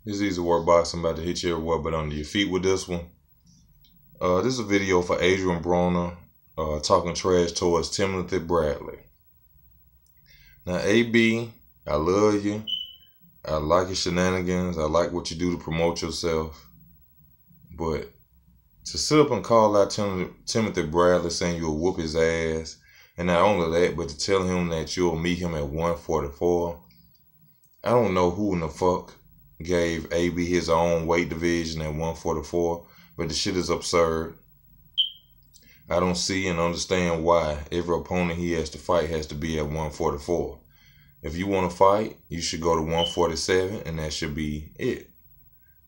It's easy work boxing. I'm about to hit you everywhere but under your feet with this one. This is a video for Adrien Broner talking trash towards Timothy Bradely. Now, AB, I love you. I like your shenanigans. I like what you do to promote yourself. But to sit up and call out Timothy Bradely saying you'll whoop his ass, and not only that, but to tell him that you'll meet him at 144, I don't know who in the fuck gave AB his own weight division at 144, but the shit is absurd. I don't see and understand why every opponent he has to fight has to be at 144. If you want to fight, you should go to 147, and that should be it.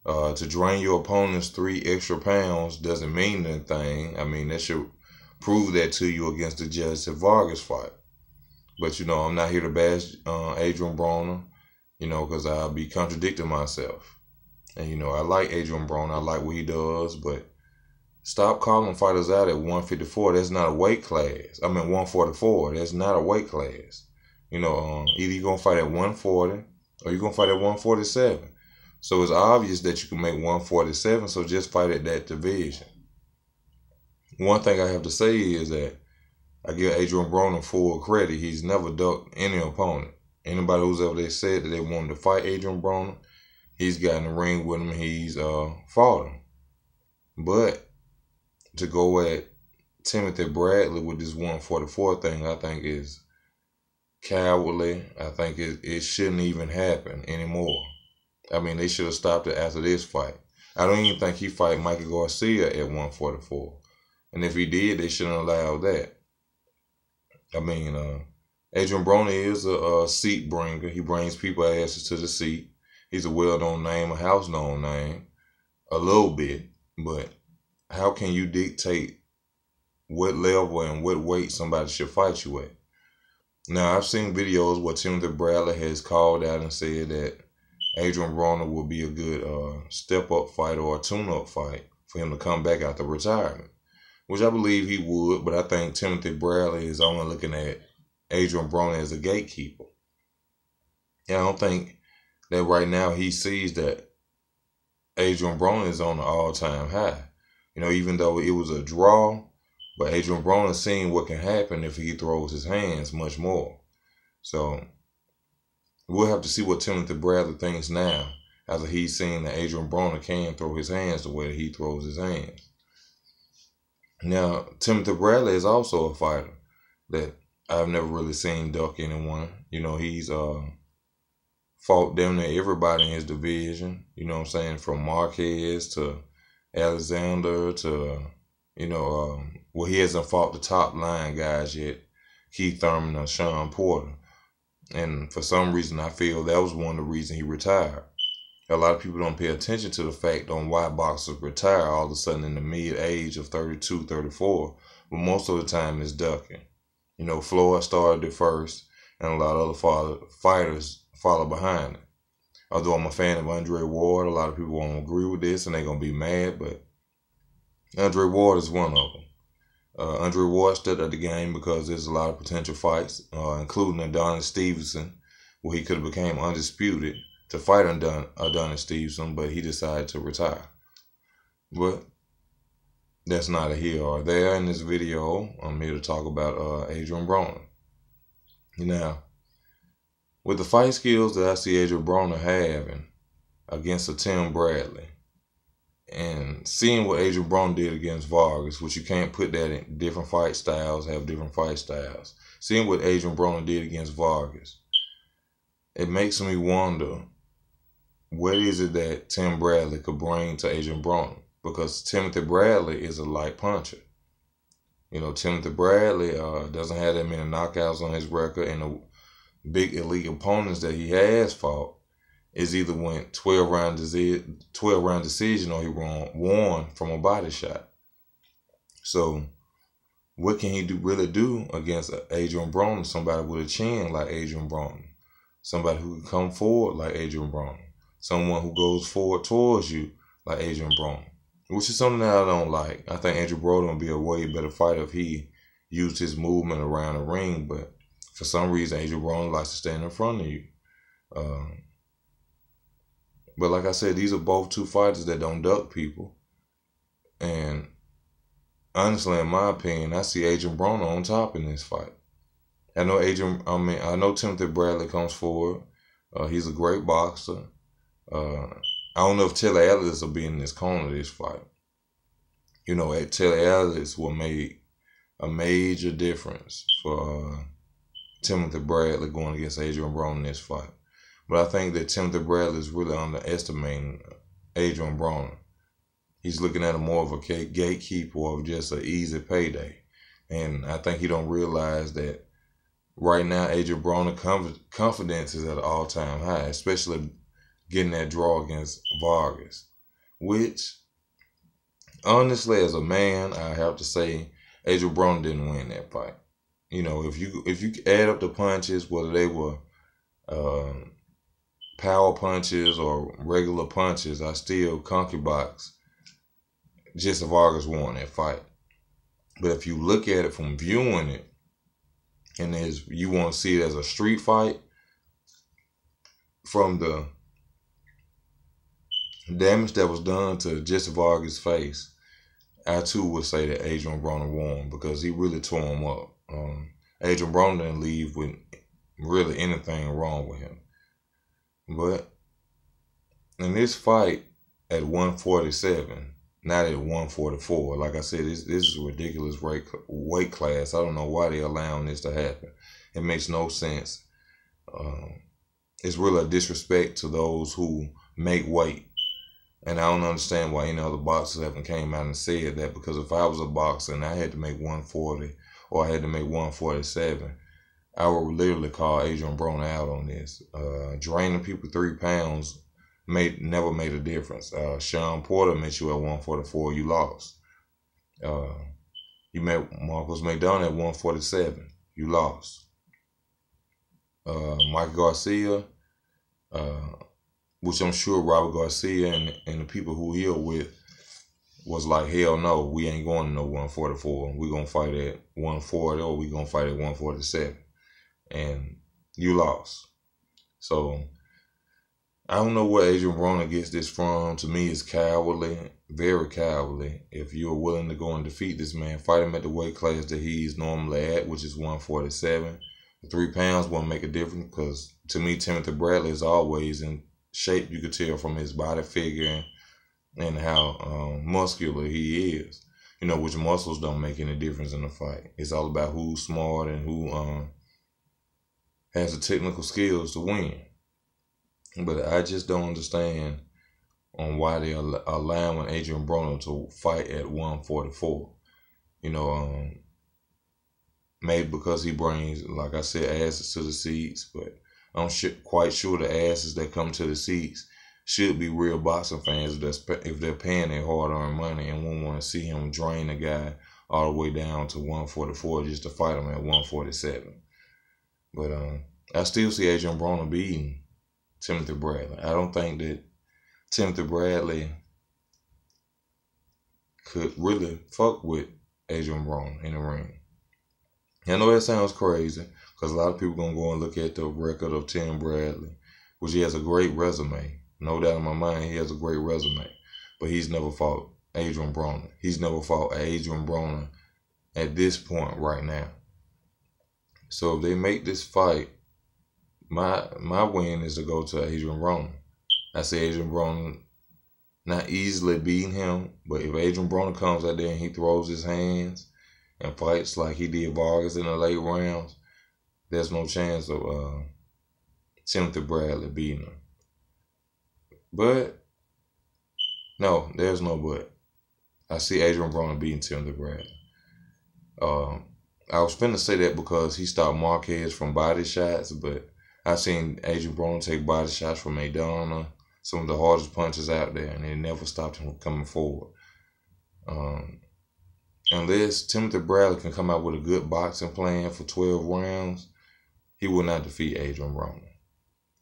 To drain your opponent's 3 extra pounds doesn't mean anything. I mean, that should prove that to you against the Jesse Vargas fight. But, I'm not here to bash Adrien Broner, because I'll be contradicting myself. And, I like Adrien Broner. I like what he does, but stop calling fighters out at 154. That's not a weight class. 144. That's not a weight class. Either you're going to fight at 140 or you're going to fight at 147. So it's obvious that you can make 147, so just fight at that division. One thing I have to say is that I give Adrien Broner full credit. He's never ducked any opponent. Anybody who's ever said that they wanted to fight Adrien Broner, he's got in the ring with him. He's fought him. But to go at Timothy Bradely with this 144 thing, I think is cowardly. I think it shouldn't even happen anymore. They should have stopped it after this fight. I don't even think he fight Mikey Garcia at 144. And if he did, they shouldn't allow that. Adrien Broner is a seat bringer. He brings people asses to the seat. He's a well-known name, a house-known name, a little bit. But how can you dictate what level and what weight somebody should fight you at? Now, I've seen videos where Timothy Bradely has called out and said that Adrien Broner will be a good step-up fight or a tune-up fight for him to come back after retirement, which I believe he would, but I think Timothy Bradely is only looking at Adrien Broner as a gatekeeper. And I don't think that right now he sees that Adrien Broner is on the all-time high. Even though it was a draw, but Adrien Broner is seeing what can happen if he throws his hands much more. So we'll have to see what Timothy Bradely thinks now after he's seen that Adrien Broner can throw his hands the way that he throws his hands. Now, Timothy Bradely is also a fighter that I've never really seen duck anyone. He's fought damn near everybody in his division, from Marquez to Alexander to, he hasn't fought the top line guys yet, Keith Thurman or Sean Porter. And for some reason, I feel that was one of the reasons he retired. A lot of people don't pay attention to the fact on why boxers retire all of a sudden in the mid-age of 32, 34. But most of the time it's ducking. Floyd started it first, and a lot of other fighters follow behind it. Although I'm a fan of Adrien Ward, a lot of people won't agree with this, and they're going to be mad, but Adrien Ward is one of them. Adrien Ward stepped at the game because there's a lot of potential fights, including Adonis Stevenson, where he could have became undisputed to fight Adonis Stevenson, but he decided to retire. But that's not a here or there in this video. I'm here to talk about Adrien Broner. Now, with the fight skills that I see Adrien Broner having against a Tim Bradely, and seeing what Adrien Broner did against Vargas, which you can't put that in different fight styles, have different fight styles. Seeing what Adrien Broner did against Vargas, it makes me wonder, what is it that Tim Bradely could bring to Adrien Broner? Because Timothy Bradely is a light puncher. Timothy Bradely doesn't have that many knockouts on his record, and the big elite opponents that he has fought is either went 12-round decision or he won from a body shot. So what can he really do against Adrien Broner, somebody with a chin like Adrien Broner, somebody who can come forward like Adrien Broner, someone who goes forward towards you like Adrien Broner, which is something that I don't like. I think Adrien Broner would be a way better fighter if he used his movement around the ring, but for some reason Adrien Broner likes to stand in front of you. But like I said, these are both two fighters that don't duck people. And honestly, in my opinion, I see Adrien Broner on top in this fight. I know Timothy Bradley comes forward. He's a great boxer. I don't know if Telly Atlas will be in this corner this fight. Telly Atlas will make a major difference for Timothy Bradley going against Adrien Broner in this fight. But I think that Timothy Bradley is really underestimating Adrien Broner. He's looking at him more of a gatekeeper of just an easy payday. And I think he don't realize that right now Adrien Broner confidence is at an all-time high, especially getting that draw against Vargas. Which, honestly, as a man, I have to say Adrien Broner didn't win that fight. If you add up the punches, whether they were power punches or regular punches, I still concubbox Jesse Vargas won that fight. But if you look at it from viewing it, and you want to see it as a street fight, from the damage that was done to Jesse Vargas' face, I too would say that Adrien Broner won because he really tore him up. Adrien Broner didn't leave with really anything wrong with him. But in this fight at 147, not at 144, like I said, this is a ridiculous weight class. I don't know why they're allowing this to happen. It makes no sense. It's really a disrespect to those who make weight. And I don't understand why any other boxers haven't came out and said that, because if I was a boxer and I had to make 140 or I had to make 147, I would literally call Adrien Broner out on this. Draining people 3 pounds never made a difference. Sean Porter met you at 144, you lost. You met Marcos McDonough at 147, you lost. Mike Garcia, which I'm sure Robert Garcia and the people who he with was like, hell no, we ain't going to no 144. We're going to fight at 140 or we're going to fight at 147. And you lost. So I don't know where Adrien Broner gets this from. To me, it's cowardly, very cowardly. If you're willing to go and defeat this man, fight him at the weight class that he's normally at, which is 147. The 3 pounds won't make a difference because, to me, Timothy Bradley is always in shape. You could tell from his body figure and how muscular he is. Which muscles don't make any difference in the fight. It's all about who's smart and who has the technical skills to win. But I just don't understand on why they're allowing Adrien Broner to fight at 144. Maybe because he brings, like I said, asses to the seats. But I'm quite sure the asses that come to the seats should be real boxing fans if they're paying their hard-earned money and won't want to see him drain a guy all the way down to 144 just to fight him at 147. But I still see Adrien Broner beating Timothy Bradley. I don't think that Timothy Bradley could really fuck with Adrien Broner in the ring. I know that sounds crazy because a lot of people going to go and look at the record of Tim Bradley, which he has a great resume. No doubt in my mind, he has a great resume. But he's never fought Adrien Broner. He's never fought Adrien Broner at this point right now. So if they make this fight, my win is to go to Adrien Broner. I see Adrien Broner not easily beating him, but if Adrien Broner comes out there and he throws his hands and fights like he did Vargas in the late rounds, there's no chance of Timothy Bradley beating him. But, no, there's no but. I see Adrien Broner beating Timothy Bradley. I was finna say that because he stopped Marquez from body shots, but I've seen Adrien Broner take body shots from McDonough, some of the hardest punches out there, and it never stopped him from coming forward. Unless Timothy Bradley can come out with a good boxing plan for 12 rounds, he will not defeat Adrien Broner.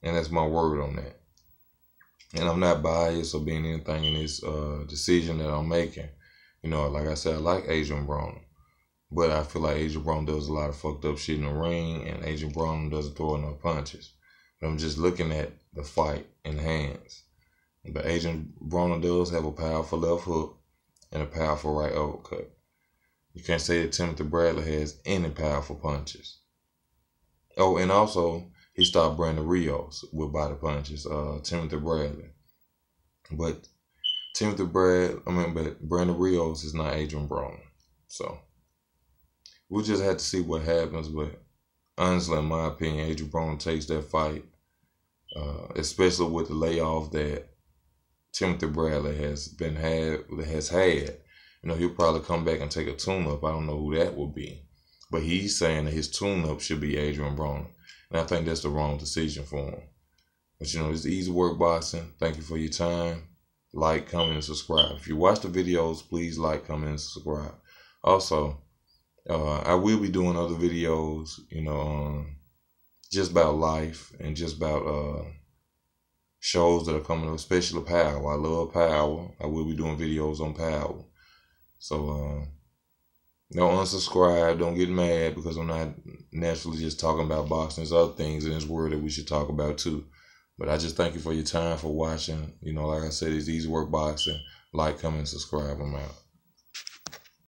And that's my word on that. And I'm not biased or being anything in this decision that I'm making. Like I said, I like Adrien Broner. But I feel like Adrien Broner does a lot of fucked up shit in the ring, and Adrien Broner doesn't throw enough punches. But I'm just looking at the fight in hands. But Adrien Broner does have a powerful left hook and a powerful right uppercut. You can't say that Timothy Bradley has any powerful punches. Oh, and also he stopped Brandon Rios with body punches. Timothy Bradley, but but Brandon Rios is not Adrien Broner. So we'll just have to see what happens. But honestly, in my opinion, Adrien Broner takes that fight, especially with the layoff that Timothy Bradley has had. You know, he'll probably come back and take a tune-up. I don't know who that will be. But he's saying that his tune-up should be Adrien Broner. And I think that's the wrong decision for him. But, you know, it's easy work boxing. Thank you for your time. Like, comment, and subscribe. If you watch the videos, please like, comment, and subscribe. Also, I will be doing other videos, you know, just about life and just about shows that are coming up, especially Power. I love Power. I will be doing videos on Power. So, don't unsubscribe. Don't get mad because I'm not naturally just talking about boxing. There's other things in this world that we should talk about too. But I just thank you for your time, for watching. You know, like I said, it's easy work boxing. Like, comment, subscribe. I'm out.